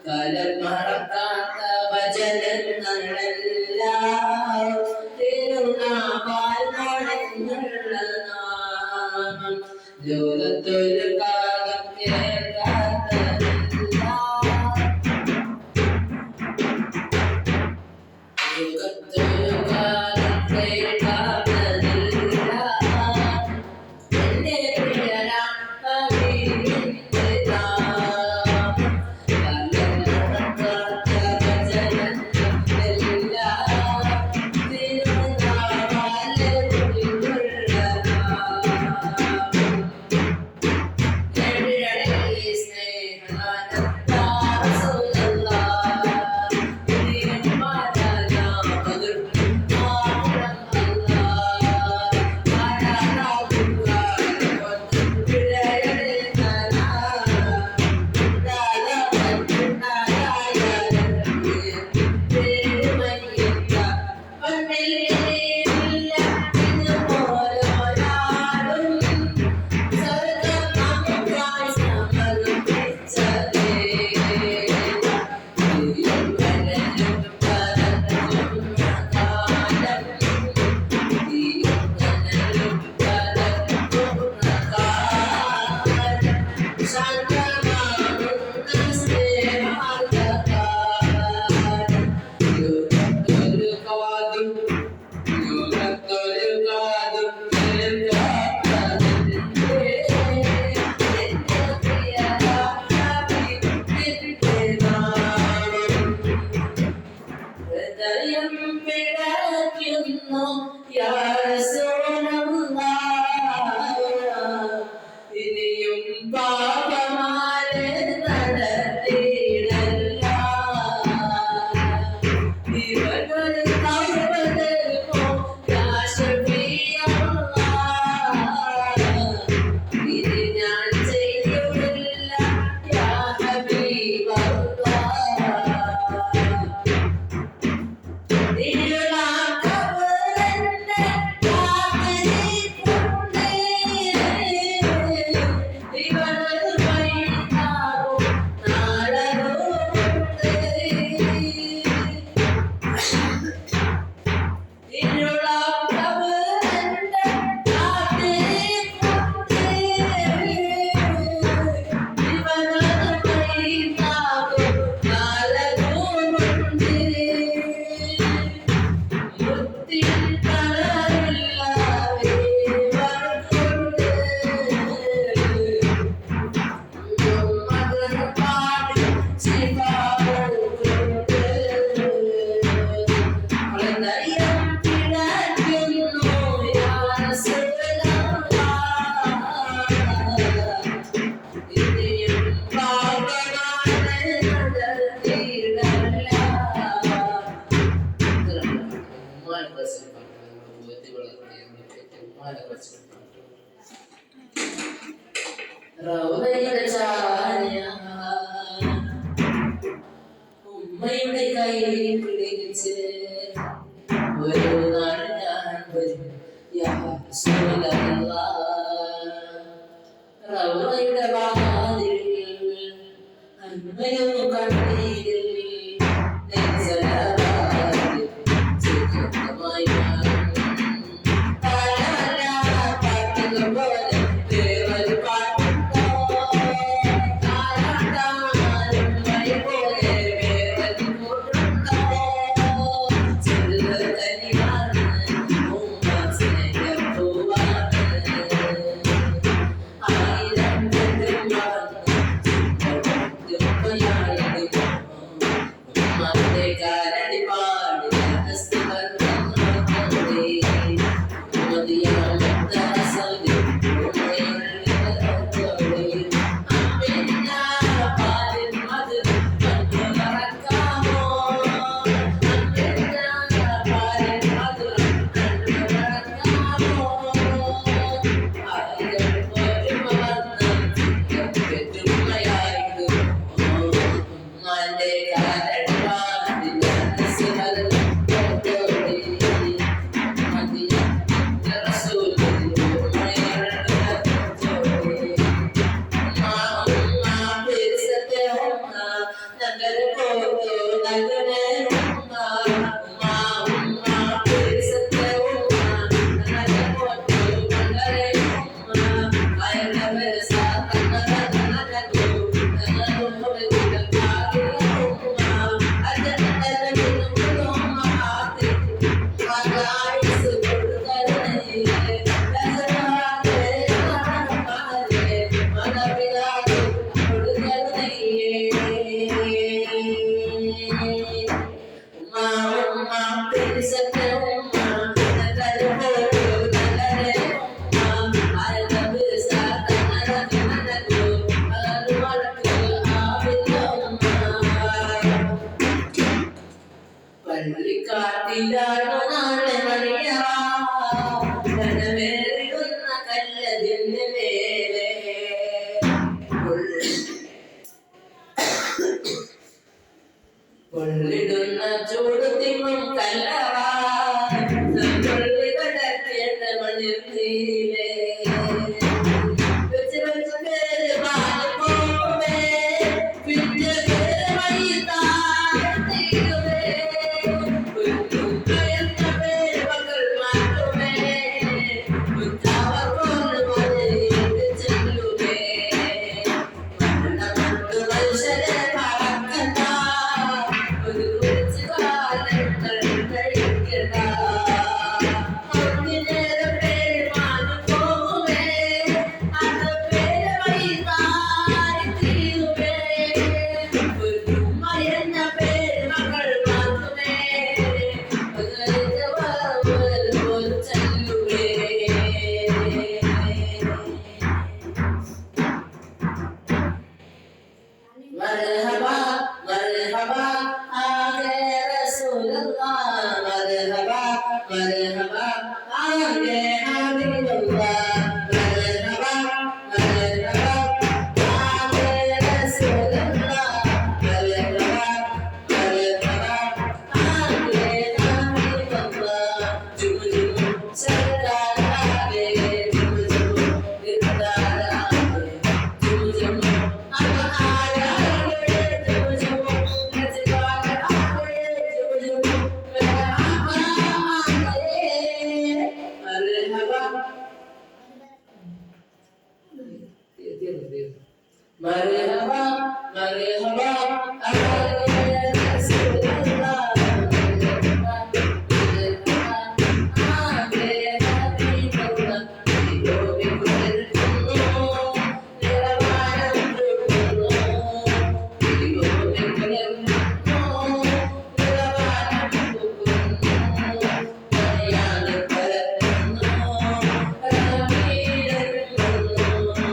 കാലം മറക്കാത്ത വചനങ്ങളെല്ലാം തിരുനാവാൽ നടന്നുള്ള നാമം ലോകത്തൊരു കാലം കേൾക്കാത്തതല്ല ലോകത്തൊരു കാലം കേൾക്കാത്തതില്ല എന്റെ പ്രിയരാം കവിന്റെ നാമം കാലം മറക്കാത്ത വചനങ്ങളെല്ലാം തിരുനാവാൽ നടന്നുള്ള നാമം ഇനിയും പാപമാരെ നടത്തിയിടല്ല ഇവകൾ തൗബതൽപോ യാശഫിയല്ലാ ഇനി ഞാൻ ചെയ്യുന്നില്ല യാ ഹബീബല്ലാ ഉമ്മയുടെ കയ്യിൽ പിടിച്ച് ഒരു നാൾ ഞാൻ വരും യാ റസൂലല്ലാഹ് റൗളയുടെ വാതിലിൽ അന്മയോ കണ്ണീരിൽ നെഞ്ചലാവാതിൽ ചിത്രമായി മാറും പാട്ടുകൾ പോലെ വേറൊരു പാട്ടുണ്ടോ താരാട്ടാനും വഴി പോലെ വേറൊരു കൂട്ടുണ്ടോ ചെറുത് തനിയാണ് ഉമ്മ സ്നേഹപ്പൂവാണ് ആയിരം പള്ളിക്കാട്ടിലാണോ നാളെ മണിയാ ധനമേറിയുന്ന കല്ലതിന്റെ മേലെ കൊള്ളിടുന്ന ചൂട് തിങ്ങും കല്ലവാ കൊള്ളി കടക്കേണ്ട മണിർന്നീലേ വെച്ച് വെച്ച് പേര് മാറി പോവേ പിന്നെ പേര് വഴി താഴ്ത്തിയുമേ കുഞ്ഞുക്കയെന്ന പേര് മകൾ മാറ്റുമേ കുഞ്ഞാവർ കൊണ്ട് മലയിട്ട് ചെല്ലുമേ മണ്ണമണ്ട് മനുഷ്യരെ പറക്കണ്ട ഒരു കുറിച്ച് കാലങ്ങൾ കഴിക്കണ്ട ഒന്നിനേറെ പേര് മാറി പോകുമേ അത് പേര് വഴി താഴ്ത്തിയുമേ കുഞ്ഞുമ്മയെന്ന പേര് മകൾ മാറ്റുമേ مرحبا مرحبا آگے رسول اللہ مرحبا مرحبا آگے حبیب اللہ مرحبا مرحبا آگے رسول اللہ مرحبا مرحبا آگے حبیب اللہ جم جم سرکار آگے جم جم گردار آگے جم جم اب آیا مرحبا مرحبا آگے رسول اللہ مرحبا مرحبا آگے حبیب اللہ دیو بکرکنو میرا وارم رکنو دیو بکرکنو میرا وارم رکنو مریان پرکنو رمیر رکنو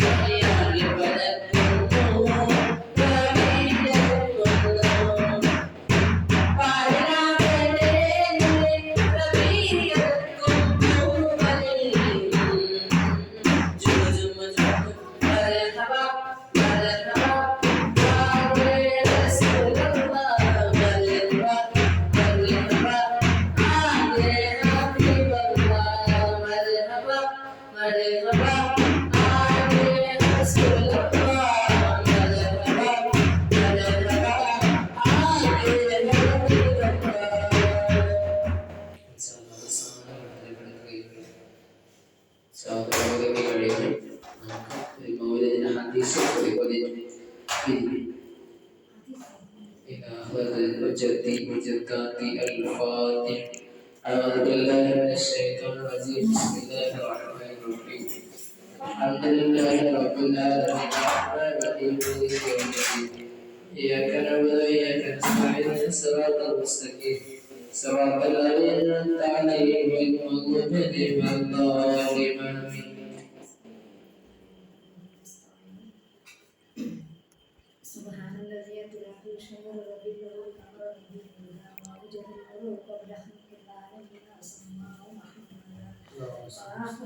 مریان پرکنو رمیر رکنو പാടനാ വേലേ റബീയക്കും പൂവലിൽ ജും ജും മർഹബാ മർഹബാ ആഗേ റസൂലുള്ളാഹ് മർഹബാ മർഹബാ ആഗേ ഹബീബല്ലാഹ് മർഹബാ മർഹബാ ആഗേ റസൂലുള്ളാഹ് മർഹബാ മർഹബാ ആഗേ أعوذ بالله من الشيطان الرجيم بسم الله الرحمن الرحيم الحمد لله رب العالمين الرحمن الرحيم مالك يوم الدين إياك نعبد وإياك نستعين صراط المستقيم صراط الذين أنعمت عليهم غير المغضوب عليهم ولا الضالين آمين سبحان الذي يطلع في الشهر الربيع والقمر والنجوم والهوى وجه القلوب قبل خلق العالمين وسماه محمدا